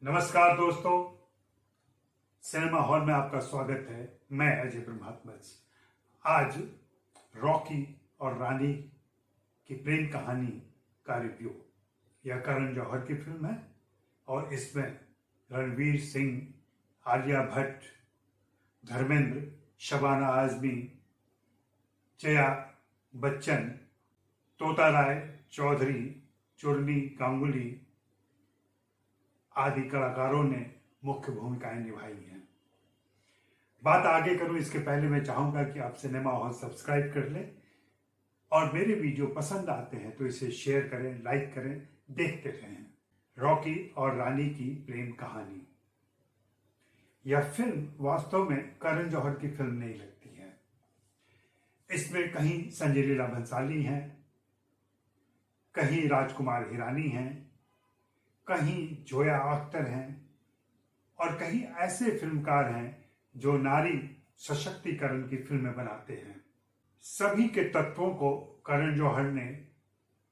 नमस्कार दोस्तों, cinema hall में आपका स्वागत है। मैं अजय ब्रह्मात्मज। आज रॉकी और रानी की प्रेम कहानी का रिव्यू। यह करण जौहर की फिल्म है और इसमें रणवीर सिंह, आलिया भट्ट, धर्मेंद्र, शबाना आजमी, जया बच्चन, तोता राय चौधरी, चुर्नी गांगुली आदि कलाकारों ने मुख्य भूमिकाएं निभाई हैं। बात आगे करूं इसके पहले मैं चाहूंगा कि आप सिनेमा हॉल सब्सक्राइब कर लें और मेरे वीडियो पसंद आते हैं तो इसे शेयर करें, लाइक करें, देखते रहें। रॉकी और रानी की प्रेम कहानी। यह फिल्म वास्तव में करण जौहर की फिल्म नहीं लगती है। इसमें कहीं संजय लीला भंसाली हैं, कहीं राजकुमार हिरानी हैं, कहीं जोया अख्तर हैं और कहीं ऐसे फिल्मकार हैं जो नारी सशक्तिकरण की फिल्में बनाते हैं। सभी के तत्वों को करण जौहर ने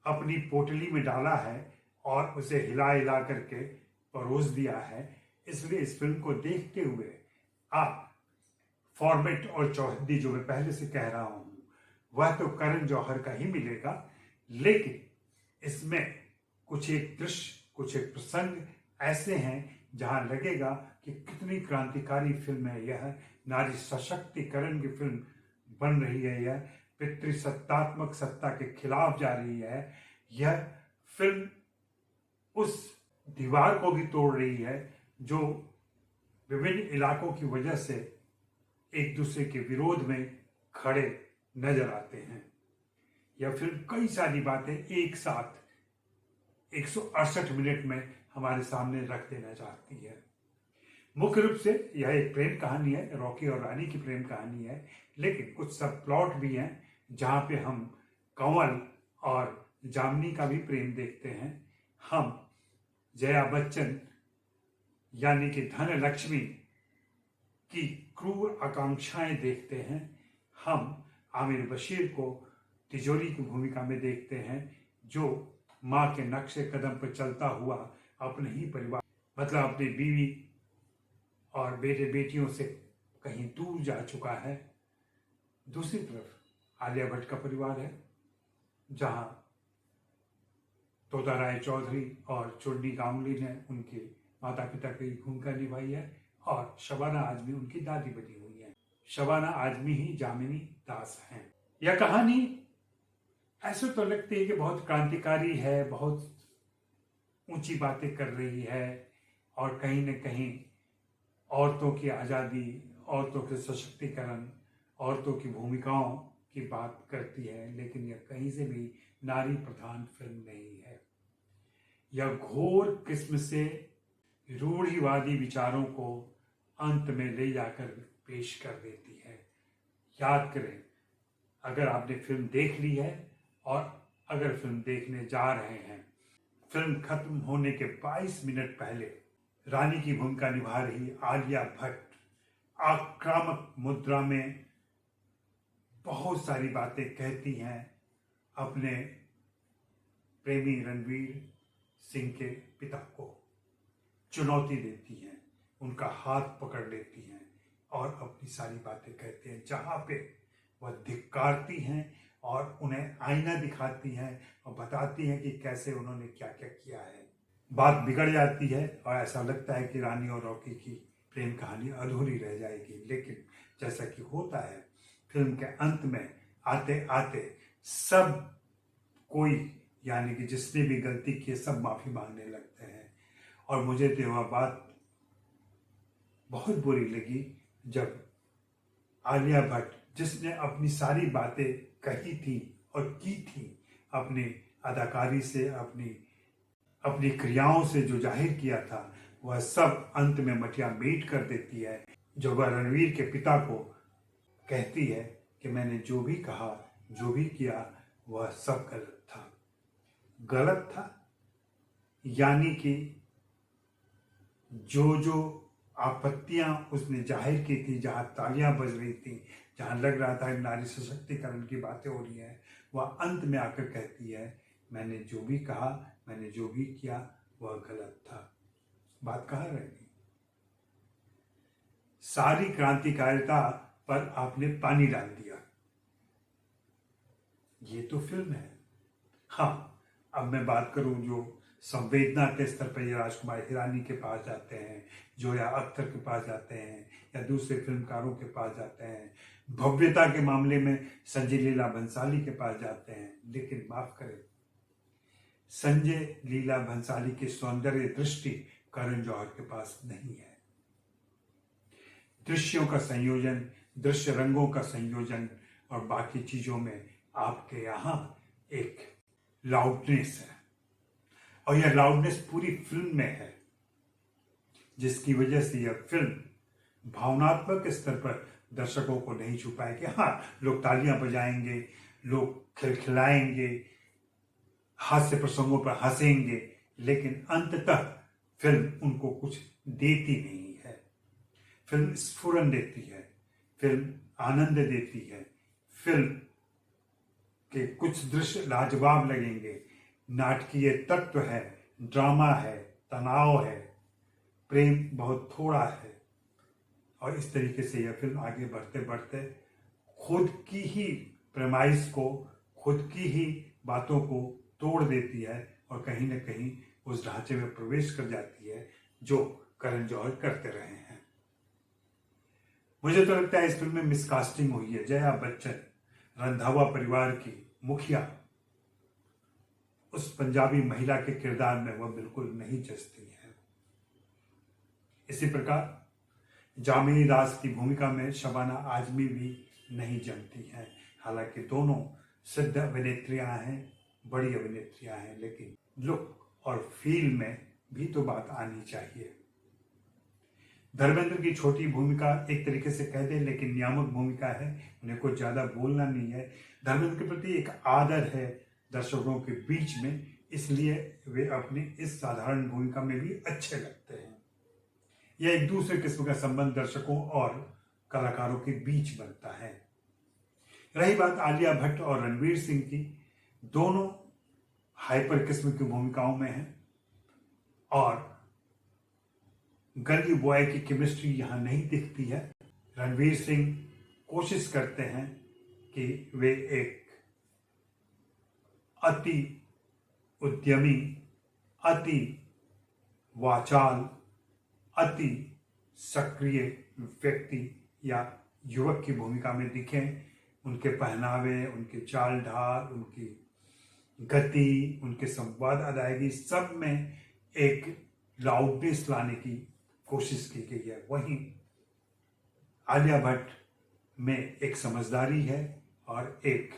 अपनी पोटली में डाला है और उसे हिला हिला करके परोस दिया है। इसलिए इस फिल्म को देखते हुए आप फॉर्मेट और चौहद्दी जो मैं पहले से कह रहा हूं वह तो करण जौहर का ही मिलेगा, लेकिन इसमें कुछ एक दृश्य, कुछ एक प्रसंग ऐसे हैं जहां लगेगा कि कितनी क्रांतिकारी फिल्म है यह। नारी सशक्तिकरण की फिल्म बन रही है। यह पितृसत्तात्मक सत्ता के खिलाफ जा रही है। यह फिल्म उस दीवार को भी तोड़ रही है जो विभिन्न इलाकों की वजह से एक दूसरे के विरोध में खड़े नजर आते हैं। यह फिल्म कई सारी बातें एक साथ 168 मिनट में हमारे सामने रख देना चाहती है। मुख्य रूप से यह एक प्रेम कहानी है, रॉकी और रानी की प्रेम कहानी है, लेकिन कुछ सब प्लॉट भी हैं जहां पे हम कंवल और जामनी का भी प्रेम देखते हैं। हम जया बच्चन यानी कि धन लक्ष्मी की क्रूर आकांक्षाएं देखते हैं। हम आमिर बशीर को तिजोरी की भूमिका में देखते हैं जो माँ के नक्शे कदम पर चलता हुआ अपने ही परिवार मतलब अपनी बीवी और बेटे बेटियों से कहीं दूर जा चुका है। दूसरी तरफ आलिया भट्ट का परिवार है जहां तोता राय चौधरी और चुर्नी गांगुली ने उनके माता पिता की भूमिका निभाई है और शबाना आजमी उनकी दादी बनी हुई है। शबाना आजमी ही जामिनी दास हैं। यह कहानी ऐसे तो लगती है कि बहुत क्रांतिकारी है, बहुत ऊंची बातें कर रही है और कहीं न कहीं औरतों की आज़ादी, औरतों के सशक्तिकरण, औरतों की भूमिकाओं की बात करती है, लेकिन यह कहीं से भी नारी प्रधान फिल्म नहीं है। यह घोर किस्म से रूढ़िवादी विचारों को अंत में ले जाकर पेश कर देती है। याद करें, अगर आपने फिल्म देख ली है और अगर फिल्म देखने जा रहे हैं, फिल्म खत्म होने के 22 मिनट पहले रानी की भूमिका निभा रही आलिया भट्ट आक्रामक मुद्रा में बहुत सारी बातें कहती हैं, अपने प्रेमी रणवीर सिंह के पिता को चुनौती देती हैं, उनका हाथ पकड़ लेती हैं और अपनी सारी बातें कहते हैं, जहां पे वह धिक्कारती हैं और उन्हें आईना दिखाती हैं और बताती हैं कि कैसे उन्होंने क्या क्या किया है। बात बिगड़ जाती है और ऐसा लगता है कि रानी और रॉकी की प्रेम कहानी अधूरी रह जाएगी, लेकिन जैसा कि होता है फिल्म के अंत में आते आते सब कोई यानी कि जिसने भी गलती की सब माफी मांगने लगते हैं। और मुझे तो वह बात बहुत बुरी लगी जब आलिया भट्ट, जिसने अपनी सारी बातें कही थी और की थी, अपनी अदाकारी से, अपनी क्रियाओं से जो जाहिर किया था, वह सब अंत में मटिया मेट कर देती है। जो वह रणवीर के पिता को कहती है कि मैंने जो भी कहा, जो भी किया, वह सब गलत था। गलत था यानी कि जो आपत्तियां उसने जाहिर की थी, जहां तालियां बज रही थी, जहां लग रहा था नारी सशक्तिकरण की बातें हो रही हैं, वह अंत में आकर कहती है मैंने जो भी कहा, मैंने जो भी किया वह गलत था। बात कहाँ रह गई? सारी क्रांतिकारिता पर आपने पानी डाल दिया। ये तो फिल्म है। हाँ, अब मैं बात करूं जो संवेदना के स्तर पर ये राजकुमार हिरानी के पास जाते हैं, जोया अख्तर के पास जाते हैं, या दूसरे फिल्मकारों के पास जाते हैं, भव्यता के मामले में संजय लीला भंसाली के पास जाते हैं, लेकिन माफ करें, संजय लीला भंसाली की सौंदर्य दृष्टि करण जौहर के पास नहीं है। दृश्यों का संयोजन, दृश्य रंगों का संयोजन और बाकी चीजों में आपके यहां एक लाउडनेस है, और यह लाउडनेस पूरी फिल्म में है, जिसकी वजह से यह फिल्म भावनात्मक स्तर पर दर्शकों को नहीं छू पाएगी। हाँ, लोग तालियां बजाएंगे, लोग खिलखिलाएंगे, हास्य प्रसंगों पर हंसेंगे, लेकिन अंततः फिल्म उनको कुछ देती नहीं है। फिल्म स्फुरन देती है, फिल्म आनंद देती है, फिल्म के कुछ दृश्य लाजवाब लगेंगे, नाटकीय तत्व है, ड्रामा है, तनाव है, प्रेम बहुत थोड़ा है, और इस तरीके से यह फिल्म आगे बढ़ते बढ़ते खुद की ही प्रेमाइस को, खुद की ही बातों को तोड़ देती है और कहीं ना कहीं उस ढांचे में प्रवेश कर जाती है जो करण जौहर करते रहे हैं। मुझे तो लगता है इस फिल्म में मिसकास्टिंग हुई है। जया बच्चन रंधावा परिवार की मुखिया, उस पंजाबी महिला के किरदार में वह बिल्कुल नहीं जचती है। इसी प्रकार जामिनी दास की भूमिका में शबाना आजमी भी नहीं जमती हैं। हालांकि दोनों सिद्ध अभिनेत्रियां हैं, बड़ी अभिनेत्रियां हैं, लेकिन लुक और फील में भी तो बात आनी चाहिए। धर्मेंद्र की छोटी भूमिका एक तरीके से कह दें, लेकिन नियामक भूमिका है, उन्हें कुछ ज्यादा बोलना नहीं है। धर्मेंद्र के प्रति एक आदर है दर्शकों के बीच में, इसलिए वे अपनी इस साधारण भूमिका में भी अच्छे लगते हैं। यह एक दूसरे किस्म का संबंध दर्शकों और कलाकारों के बीच बनता है। रही बात आलिया भट्ट और रणवीर सिंह की, दोनों हाइपर किस्म की भूमिकाओं में हैं और गली बॉय की केमिस्ट्री यहां नहीं दिखती है। रणवीर सिंह कोशिश करते हैं कि वे एक अति उद्यमी, अति वाचाल, अति सक्रिय व्यक्ति या युवक की भूमिका में दिखें। उनके पहनावे, उनके चाल ढाल, उनकी गति, उनके संवाद अदायगी, सब में एक लाउडनेस लाने की कोशिश की गई है। वहीं आलिया भट्ट में एक समझदारी है और एक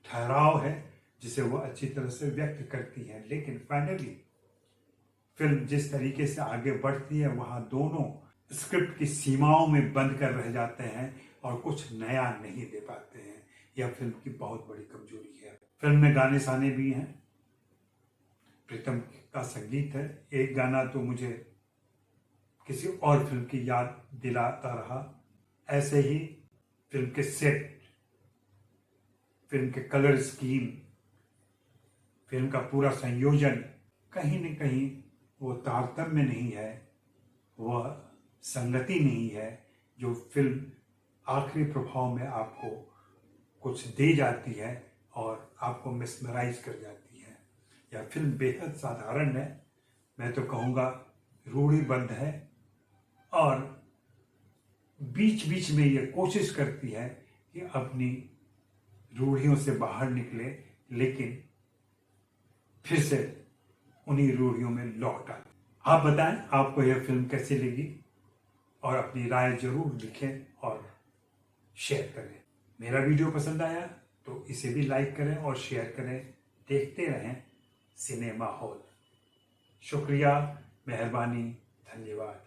ठहराव है जिसे वो अच्छी तरह से व्यक्त करती है। लेकिन फाइनली फिल्म जिस तरीके से आगे बढ़ती है, वहां दोनों स्क्रिप्ट की सीमाओं में बंद कर रह जाते हैं और कुछ नया नहीं दे पाते हैं। यह फिल्म की बहुत बड़ी कमजोरी है। फिल्म में गाने साने भी हैं, प्रीतम का संगीत है। एक गाना तो मुझे किसी और फिल्म की याद दिलाता रहा। ऐसे ही फिल्म के सेट, फिल्म के कलर स्कीम, फिल्म का पूरा संयोजन कहीं न कहीं वो तारतम्य नहीं है, वह संगति नहीं है जो फिल्म आखिरी प्रभाव में आपको कुछ दे जाती है और आपको मिसमराइज कर जाती है। यह फिल्म बेहद साधारण है, मैं तो कहूँगा रूढ़िबद्ध है, और बीच बीच में यह कोशिश करती है कि अपनी रूढ़ियों से बाहर निकले, लेकिन फिर से उन्हीं रूढ़ियों में लौट आए। आप बताएं आपको यह फिल्म कैसी लगी, और अपनी राय जरूर लिखें और शेयर करें। मेरा वीडियो पसंद आया तो इसे भी लाइक करें और शेयर करें। देखते रहें सिनेमा हॉल। शुक्रिया, मेहरबानी, धन्यवाद।